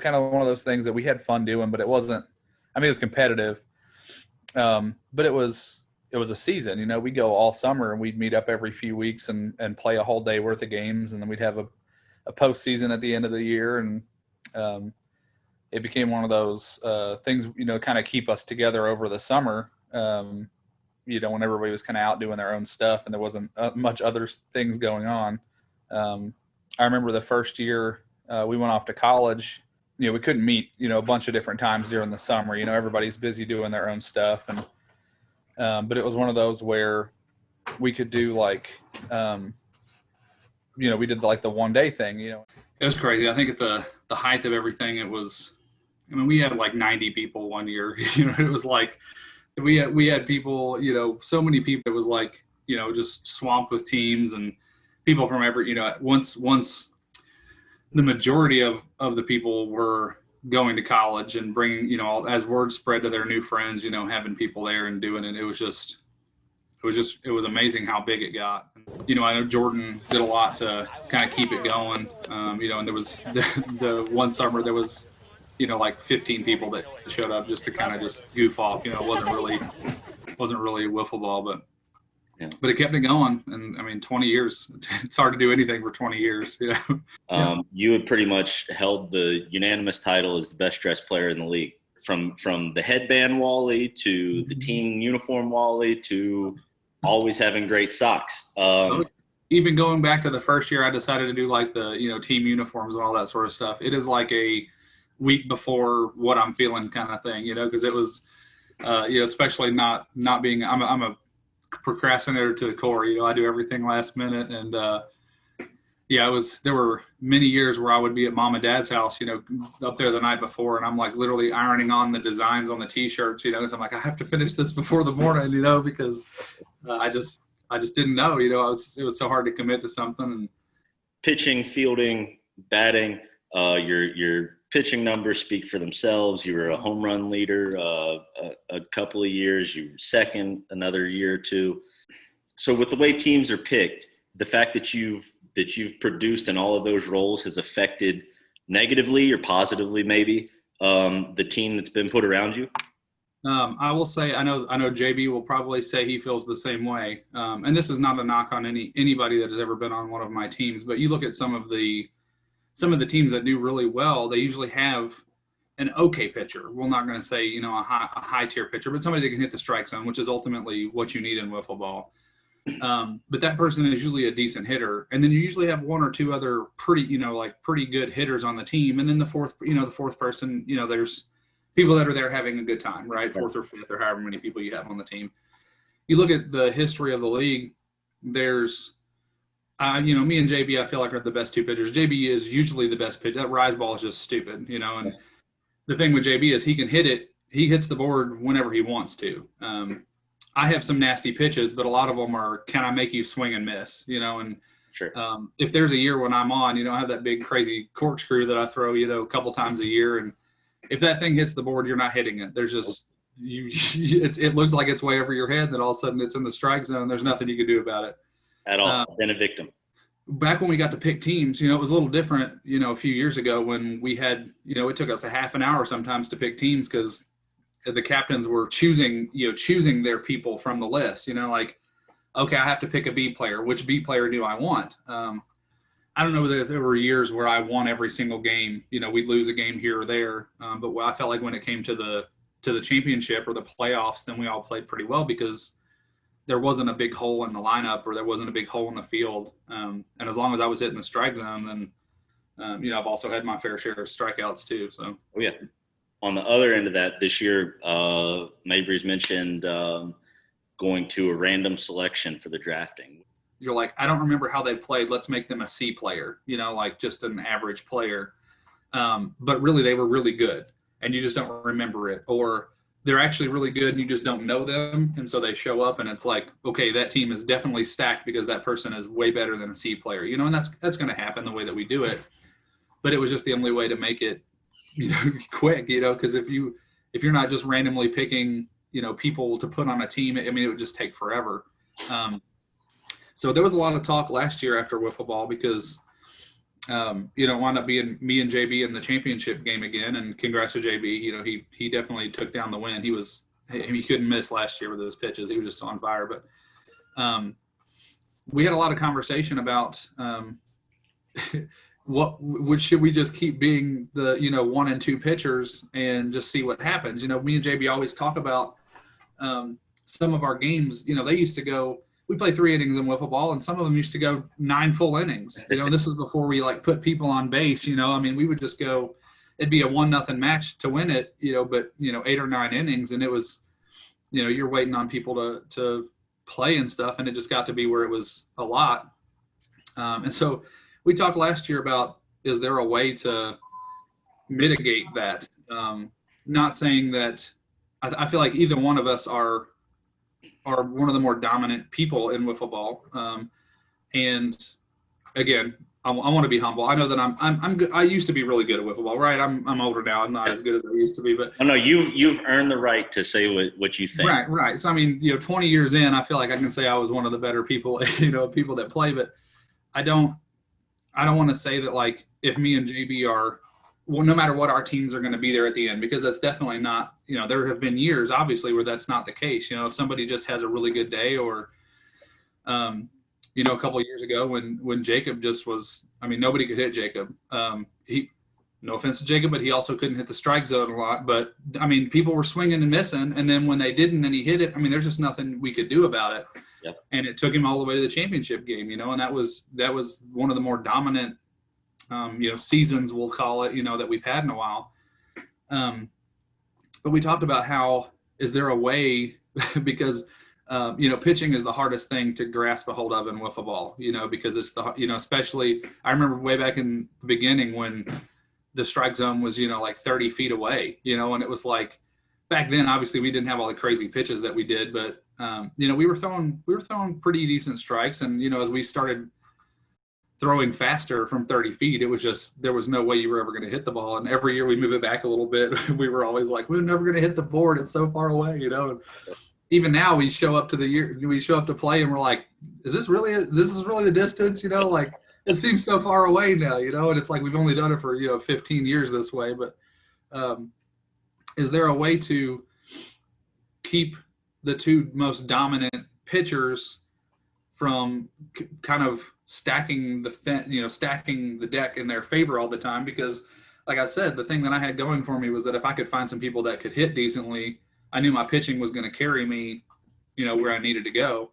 kind of one of those things that we had fun doing, but it wasn't. I mean, it was competitive, but it was a season. You know, we go all summer and we'd meet up every few weeks and play a whole day worth of games, and then we'd have a postseason at the end of the year, and it became one of those things, you know, kind of keep us together over the summer. You know, when everybody was kind of out doing their own stuff and there wasn't much other things going on. I remember the first year we went off to college. You know, we couldn't meet, you know, a bunch of different times during the summer. You know, everybody's busy doing their own stuff, and but it was one of those where we could do like, you know, we did like the 1 day thing. You know, it was crazy. I think at the height of everything, it was. I mean, we had like 90 people one year. You know, it was like we had people. You know, so many people. It was like, you know, just swamped with teams and people from every. You know, once the majority of the people were going to college and bringing, you know, as word spread to their new friends, you know, having people there and doing it. It was amazing how big it got. You know, I know Jordan did a lot to kind of keep it going. You know, and there was the one summer there was, you know, like 15 people that showed up just to kind of just goof off. You know, it wasn't really wiffle ball, but it kept it going. And I mean, 20 years, it's hard to do anything for 20 years, you know? You had pretty much held the unanimous title as the best dressed player in the league, from the headband Wally to the team uniform Wally to always having great socks. Even going back to the first year, I decided to do like the, you know, team uniforms and all that sort of stuff. It is like a week before what I'm feeling kind of thing, you know, because it was, you know, especially not being, I'm a procrastinator to the core. You know, I do everything last minute, and yeah, there were many years where I would be at mom and dad's house, you know, up there the night before, and I'm like literally ironing on the designs on the t-shirts, you know, because I'm like, I have to finish this before the morning, you know, because I just didn't know, you know, it was so hard to commit to something. And pitching, fielding, batting, your pitching numbers speak for themselves. You were a home run leader a couple of years. You were second another year or two. So with the way teams are picked, the fact that you've produced in all of those roles has affected negatively or positively maybe the team that's been put around you? I will say, I know JB will probably say he feels the same way. And this is not a knock on anybody that has ever been on one of my teams, but you look at some of the teams that do really well, they usually have an okay pitcher. We're not going to say, you know, a high tier pitcher, but somebody that can hit the strike zone, which is ultimately what you need in wiffle ball. But that person is usually a decent hitter. And then you usually have one or two other pretty good hitters on the team. And then the fourth person, you know, there's people that are there having a good time, right? Fourth or fifth or however many people you have on the team. You look at the history of the league, there's, you know, me and JB, I feel like are the best two pitchers. JB is usually the best pitcher. That rise ball is just stupid, you know. And the thing with JB is he can hit it. He hits the board whenever he wants to. I have some nasty pitches, but a lot of them are, can I make you swing and miss, you know? And sure. If there's a year when I'm on, you know, I have that big crazy corkscrew that I throw, you know, a couple times a year. And if that thing hits the board, you're not hitting it. There's just, it looks like it's way over your head, and then all of a sudden it's in the strike zone. There's nothing you can do about it. At all. Been a victim. Back when we got to pick teams, you know, it was a little different, you know, a few years ago when we had, you know, it took us a half an hour sometimes to pick teams because the captains were choosing their people from the list, you know, like, okay, I have to pick a B player. Which B player do I want? I don't know whether there were years where I won every single game, you know, we'd lose a game here or there. But I felt like when it came to the championship or the playoffs, then we all played pretty well because there wasn't a big hole in the lineup or there wasn't a big hole in the field. And as long as I was hitting the strike zone, then, you know, I've also had my fair share of strikeouts too. So. Oh yeah. On the other end of that, this year, Mabry's mentioned going to a random selection for the drafting. You're like, I don't remember how they played. Let's make them a C player, you know, like just an average player. But really, they were really good, and you just don't remember it. Or they're actually really good, and you just don't know them, and so they show up, and it's like, okay, that team is definitely stacked because that person is way better than a C player, you know, and that's going to happen the way that we do it. But it was just the only way to make it, you know, quick, you know, because if you're not just randomly picking, you know, people to put on a team, I mean, it would just take forever. So there was a lot of talk last year after wiffle ball because Wound up being me and JB in the championship game again. And congrats to JB. He definitely took down the win. He couldn't miss last year with his pitches. He was just on fire. But we had a lot of conversation about should we just keep being the 1 and 2 pitchers and just see what happens. Me and JB always talk about some of our games. They used to go. We play 3 innings in wiffle ball, and some of them used to go 9 full innings. This is before we put people on base. We would just go. It'd be a 1-0 match to win it. But 8 or 9 innings, and it was, you're waiting on people to play and stuff, and it just got to be where it was a lot. And so we talked last year about, is there a way to mitigate that? Not saying that I feel like either one of us are one of the more dominant people in wiffle ball. And again, I want to be humble. I know that I'm good. I used to be really good at wiffle ball, right? I'm older now. I'm not as good as I used to be, but no, you've earned the right to say what you think. Right. So 20 years in, I feel like I can say I was one of the better people, people that play, but I don't want to say that if me and JB are, well, no matter what, our teams are going to be there at the end, because that's definitely not, there have been years obviously where that's not the case. If somebody just has a really good day, or, a couple of years ago when Jacob just was, nobody could hit Jacob. No offense to Jacob, but he also couldn't hit the strike zone a lot. But people were swinging and missing. And then when they didn't and he hit it, there's just nothing we could do about it. Yep. And it took him all the way to the championship game, and that was one of the more dominant, seasons, we'll call it, that we've had in a while. But we talked about how, is there a way, because, pitching is the hardest thing to grasp a hold of in wiffle ball, because it's especially, I remember way back in the beginning when the strike zone was, 30 feet away, and it was back then, obviously we didn't have all the crazy pitches that we did, but, we were throwing pretty decent strikes. And, as we started throwing faster from 30 feet, it was just, there was no way you were ever going to hit the ball. And every year we move it back a little bit. We were always we're never going to hit the board. It's so far away, And even now we show up to play and we're like, this is really the distance, it seems so far away now, and it's we've only done it for, 15 years this way. But is there a way to keep the 2 most dominant pitchers from kind of stacking the deck in their favor all the time? Because like I said, the thing that I had going for me was that if I could find some people that could hit decently, I knew my pitching was going to carry me, where I needed to go.